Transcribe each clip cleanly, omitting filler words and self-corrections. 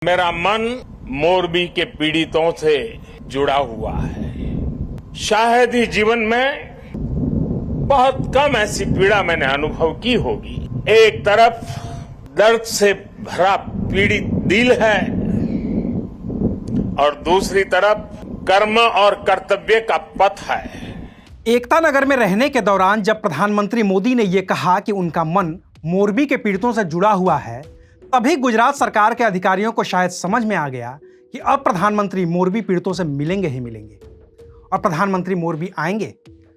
मेरा मन मोरबी के पीड़ितों से जुड़ा हुआ है। शायद ही जीवन में बहुत कम ऐसी पीड़ा मैंने अनुभव की होगी। एक तरफ दर्द से भरा पीड़ित दिल है और दूसरी तरफ कर्म और कर्तव्य का पथ है। एकता नगर में रहने के दौरान जब प्रधानमंत्री मोदी ने यह कहा कि उनका मन मोरबी के पीड़ितों से जुड़ा हुआ है, तभी गुजरात सरकार के अधिकारियों को शायद समझ में आ गया कि अब प्रधानमंत्री मोरबी पीड़ितों से मिलेंगे ही मिलेंगे। और प्रधानमंत्री मोरबी आएंगे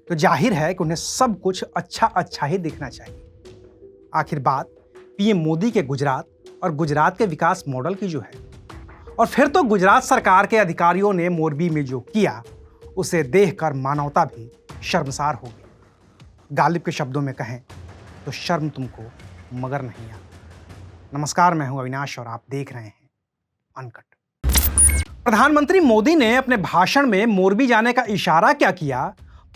तो जाहिर है कि उन्हें सब कुछ अच्छा ही दिखना चाहिए। आखिर बात पीएम मोदी के गुजरात और गुजरात के विकास मॉडल की जो है। और फिर तो गुजरात सरकार के अधिकारियों ने मोरबी में जो किया उसे देखकर मानवता भी शर्मसार हो गई। गालिब के शब्दों में कहें तो शर्म तुमको मगर नहीं आता। नमस्कार, मैं हूं अविनाश और आप देख रहे हैं अनकट। प्रधानमंत्री मोदी ने अपने भाषण में मोरबी जाने का इशारा क्या किया,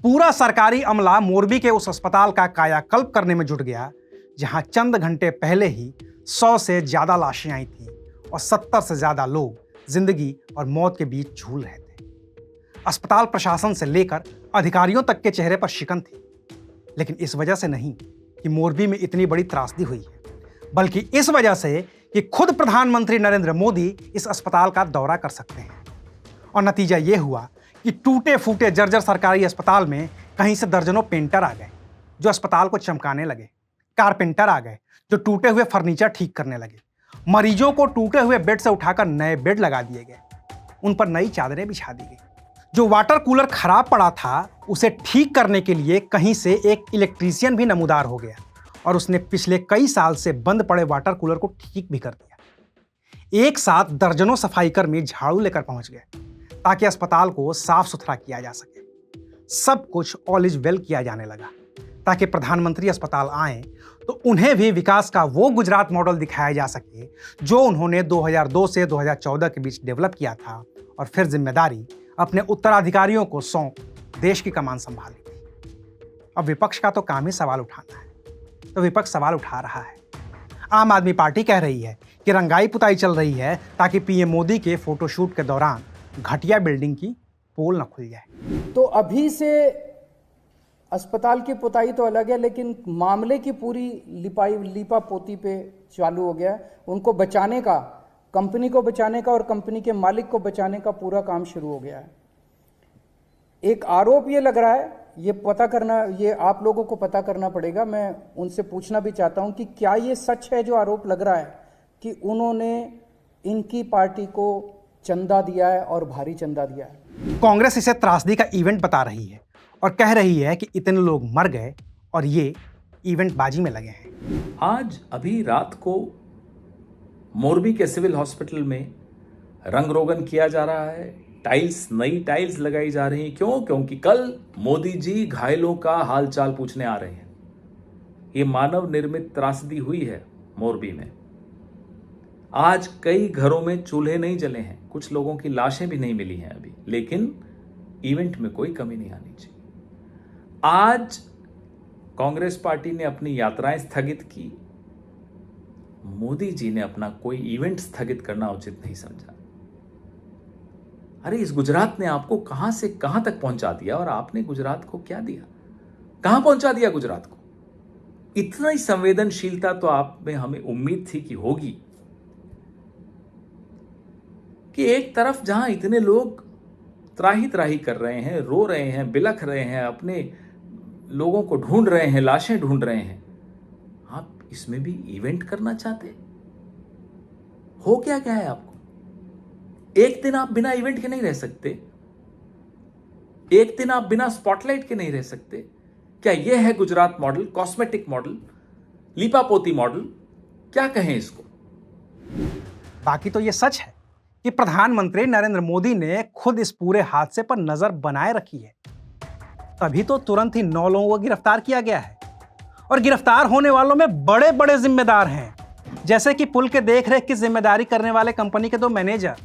पूरा सरकारी अमला मोरबी के उस अस्पताल का कायाकल्प करने में जुट गया जहां चंद घंटे पहले ही 100 से ज्यादा लाशें आई थीं और 70 से ज्यादा लोग जिंदगी और मौत के बीच झूल रहे थे। अस्पताल प्रशासन से लेकर अधिकारियों तक के चेहरे पर शिकन थी, लेकिन इस वजह से नहीं कि मोरबी में इतनी बड़ी त्रासदी हुई है, बल्कि इस वजह से कि खुद प्रधानमंत्री नरेंद्र मोदी इस अस्पताल का दौरा कर सकते हैं। और नतीजा यह हुआ कि टूटे फूटे जर्जर सरकारी अस्पताल में कहीं से दर्जनों पेंटर आ गए जो अस्पताल को चमकाने लगे, कारपेंटर आ गए जो टूटे हुए फर्नीचर ठीक करने लगे, मरीजों को टूटे हुए बेड से उठाकर नए बेड लगा दिए गए, उन पर नई चादरें बिछा दी गई। जो वाटर कूलर खराब पड़ा था उसे ठीक करने के लिए कहीं से एक इलेक्ट्रीशियन भी नमूदार हो गया और उसने पिछले कई साल से बंद पड़े वाटर कूलर को ठीक भी कर दिया। एक साथ दर्जनों सफाई कर्मी झाड़ू लेकर पहुंच गए ताकि अस्पताल को साफ सुथरा किया जा सके। सब कुछ ऑल इज वेल किया जाने लगा ताकि प्रधानमंत्री अस्पताल आए तो उन्हें भी विकास का वो गुजरात मॉडल दिखाया जा सके जो उन्होंने 2002 से 2014 के बीच डेवलप किया था और फिर जिम्मेदारी अपने उत्तराधिकारियों को सौंप देश की कमान संभाली थी। अब विपक्ष का तो काम ही सवाल उठाना है, तो विपक्ष सवाल उठा रहा है। आम आदमी पार्टी कह रही है कि रंगाई पुताई चल रही है ताकि पीएम मोदी के फोटोशूट के दौरान घटिया बिल्डिंग की पोल न खुल जाए। तो अभी से अस्पताल की पुताई तो अलग है, लेकिन मामले की पूरी लिपा पोती पे चालू हो गया है। उनको बचाने का, कंपनी को बचाने का और कंपनी के मालिक को बचाने का पूरा काम शुरू हो गया है। एक आरोप ये लग रहा है, ये पता करना, ये आप लोगों को पता करना पड़ेगा। मैं उनसे पूछना भी चाहता हूं कि क्या ये सच है जो आरोप लग रहा है कि उन्होंने इनकी पार्टी को चंदा दिया है और भारी चंदा दिया है। कांग्रेस इसे त्रासदी का इवेंट बता रही है और कह रही है कि इतने लोग मर गए और ये इवेंट बाजी में लगे हैं। आज अभी रात को मोरबी के सिविल हॉस्पिटल में रंग रोगन किया जा रहा है, नई टाइल्स लगाई जा रही हैं। क्यों? क्योंकि कल मोदी जी घायलों का हालचाल पूछने आ रहे हैं। ये मानव निर्मित त्रासदी हुई है मोरबी में। आज कई घरों में चूल्हे नहीं जले हैं, कुछ लोगों की लाशें भी नहीं मिली हैं अभी, लेकिन इवेंट में कोई कमी नहीं आनी चाहिए। आज कांग्रेस पार्टी ने अपनी यात्राएं स्थगित की, मोदी जी ने अपना कोई इवेंट स्थगित करना उचित नहीं समझा। अरे इस गुजरात ने आपको कहां से कहां तक पहुंचा दिया और आपने गुजरात को क्या दिया? कहां पहुंचा दिया गुजरात को? इतना ही संवेदनशीलता तो आप में हमें उम्मीद थी कि होगी कि एक तरफ जहां इतने लोग त्राही त्राही कर रहे हैं, रो रहे हैं, बिलख रहे हैं, अपने लोगों को ढूंढ रहे हैं, लाशें ढूंढ रहे हैं, आप इसमें भी इवेंट करना चाहते हो? क्या है आपको? एक दिन आप बिना इवेंट के नहीं रह सकते, एक दिन आप बिना स्पॉटलाइट के नहीं रह सकते। क्या यह है गुजरात मॉडल, कॉस्मेटिक मॉडल, लीपापोती मॉडल? क्या कहें इसको? बाकी तो यह सच है कि प्रधानमंत्री नरेंद्र मोदी ने खुद इस पूरे हादसे पर नजर बनाए रखी है, तभी तो तुरंत ही 9 लोगों को गिरफ्तार किया गया है। और गिरफ्तार होने वालों में बड़े बड़े जिम्मेदार हैं, जैसे कि पुल के देखरेख की जिम्मेदारी करने वाले कंपनी के 2 मैनेजर,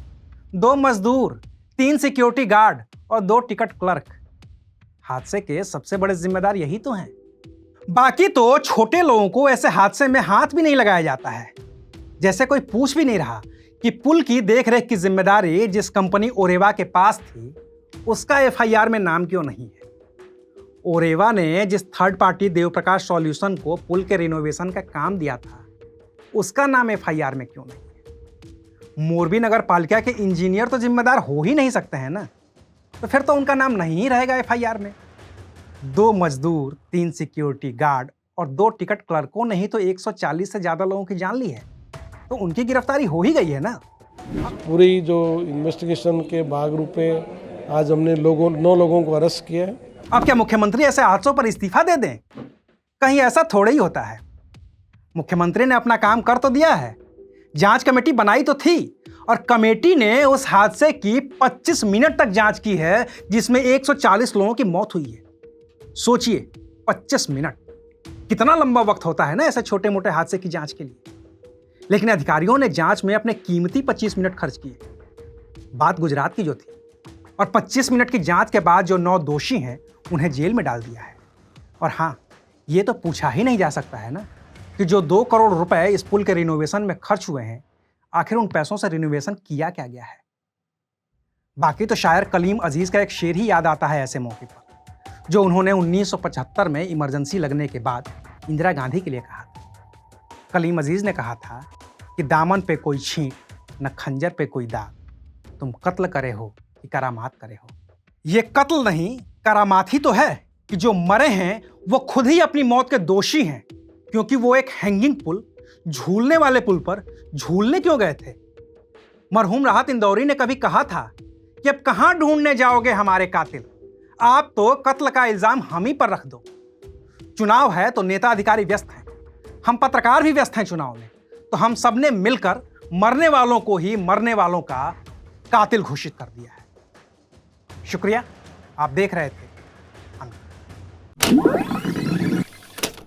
2 मजदूर, 3 सिक्योरिटी गार्ड और 2 टिकट क्लर्क। हादसे के सबसे बड़े जिम्मेदार यही तो हैं। बाकी तो छोटे लोगों को ऐसे हादसे में हाथ भी नहीं लगाया जाता है, जैसे कोई पूछ भी नहीं रहा कि पुल की देखरेख की जिम्मेदारी जिस कंपनी ओरेवा के पास थी, उसका एफआईआर में नाम क्यों नहीं है? ओरेवा ने जिस थर्ड पार्टी देवप्रकाश सॉल्यूशन को पुल के रिनोवेशन का काम दिया था, उसका नाम एफआईआर में क्यों नहीं है? मोरबी नगर पालिका के इंजीनियर तो जिम्मेदार हो ही नहीं सकते हैं ना, तो फिर तो उनका नाम नहीं रहेगा एफआईआर में। 2 मजदूर, 3 सिक्योरिटी गार्ड और 2 टिकट क्लर्कों ने ही तो 140 से ज्यादा लोगों की जान ली है, तो उनकी गिरफ्तारी हो ही गई है ना। पूरी जो इन्वेस्टिगेशन के भाग रूप में आज हमने 9 लोगों को अरेस्ट किया है। अब क्या मुख्यमंत्री ऐसे हादसों पर इस्तीफा दे दें? कहीं ऐसा थोड़ा ही होता है। मुख्यमंत्री ने अपना काम कर तो दिया है, जांच कमेटी बनाई तो थी, और कमेटी ने उस हादसे की 25 मिनट तक जांच की है, जिसमें 140 लोगों की मौत हुई है। सोचिए, 25 मिनट कितना लंबा वक्त होता है ना ऐसे छोटे मोटे हादसे की जांच के लिए। लेकिन अधिकारियों ने जांच में अपने कीमती 25 मिनट खर्च किए। बात गुजरात की जो थी, और 25 मिनट की जांच के बाद जो 9 दोषी हैं उन्हें जेल में डाल दिया है। और हाँ, ये तो पूछा ही नहीं जा सकता है ना कि जो 2 करोड़ रुपए इस पुल के रिनोवेशन में खर्च हुए हैं, आखिर उन पैसों से रिनोवेशन किया क्या गया है? बाकी तो शायर कलीम अजीज का एक शेर ही याद आता है ऐसे मौके पर, जो उन्होंने 1975 में इमरजेंसी लगने के बाद इंदिरा गांधी के लिए कहा था। कलीम अजीज ने कहा था कि दामन पे कोई छींट, न खंजर पे कोई दाग, तुम कत्ल करे हो कि करामात करे हो। ये कत्ल नहीं, करामात ही तो है कि जो मरे हैं वो खुद ही अपनी मौत के दोषी हैं, क्योंकि वो एक हैंगिंग पुल, झूलने वाले पुल पर झूलने क्यों गए थे? मरहूम राहत इंदौरी ने कभी कहा था कि अब कहां ढूंढने जाओगे हमारे कातिल, आप तो कत्ल का इल्जाम हम ही पर रख दो। चुनाव है तो नेता अधिकारी व्यस्त हैं, हम पत्रकार भी व्यस्त हैं चुनाव में, तो हम सब ने मिलकर मरने वालों को ही मरने वालों का कातिल घोषित कर दिया है। शुक्रिया, आप देख रहे थे